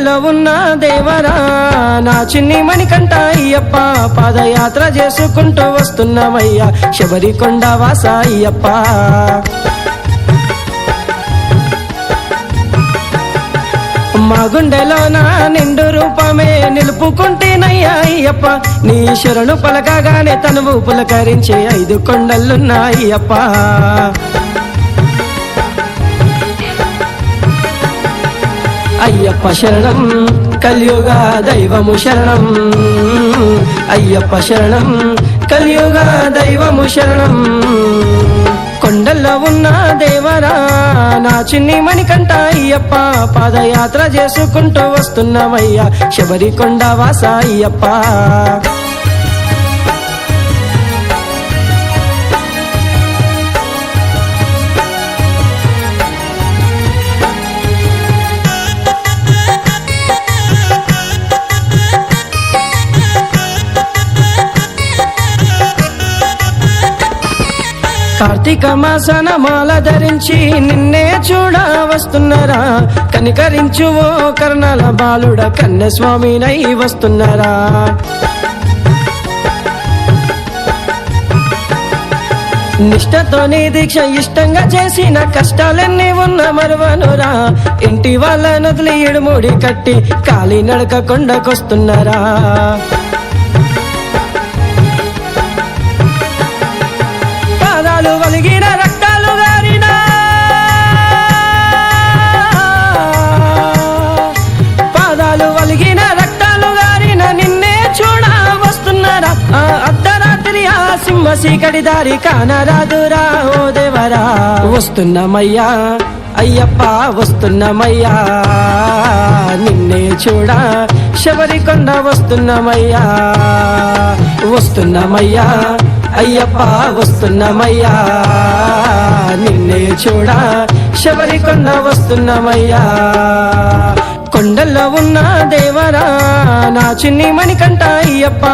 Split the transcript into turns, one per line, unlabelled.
కొండల్లో ఉన్న దేవరా నా చిన్ని మణికంఠ అయ్యప్ప పాదయాత్ర చేసుకుంటూ వస్తున్నామయ్యా శబరికొండ వాస అయ్యప్ప మా గుండెలో నా నిండు రూపమే నిలుపుకుంటేనయ్యా అయ్యప్ప నీ శరణు పలకగానే తనువు పులకరించే 5 కొండలున్నా అయ్యప్ప అయ్యప్ప శరణం కలియుగ దైవము శరణం అయ్యప్ప శరణం కలియుగ దైవము శరణం కొండల్లో ఉన్న దేవరా నా చిన్ని మణికంఠ అయ్యప్ప పాదయాత్ర చేసుకుంటూ వస్తున్నామయ్యా శబరికొండ వాస అయ్యప్ప కార్తీక మాసన మాల ధరించి నిన్నే చూడ వస్తున్నారా కనికరించు ఓ కర్ణాల బాలుడ కన్యస్వామినై వస్తున్నారా నిష్టతో నీ దీక్ష ఇష్టంగా చేసిన కష్టాలన్నీ ఉన్న మరువనురా ఇంటి వాళ్ళ నదులు ఇడుముడి కట్టి కాలి నడక కొండకొస్తున్నారా వలిగిన రక్తాలు గారిన పాదాలు వలిగిన రక్తాలు గారిన నిన్నే చూడ వస్తున్నారా అర్ధరాత్రి ఆ సింహ సీకటి దారి కానరాదురా ఓ దేవరా వస్తున్నామయ్యా అయ్యప్ప వస్తున్నామయ్యా నిన్నే చూడ శబరికొండ వస్తున్నామయ్యా వస్తున్నామయ్యా అయ్యప్ప వస్తున్నామయ్యా నిన్నే చూడ శబరికొండ వస్తున్నామయ్యా కొండల్లో ఉన్న దేవరా నా చిన్ని మణికంఠ అయ్యప్ప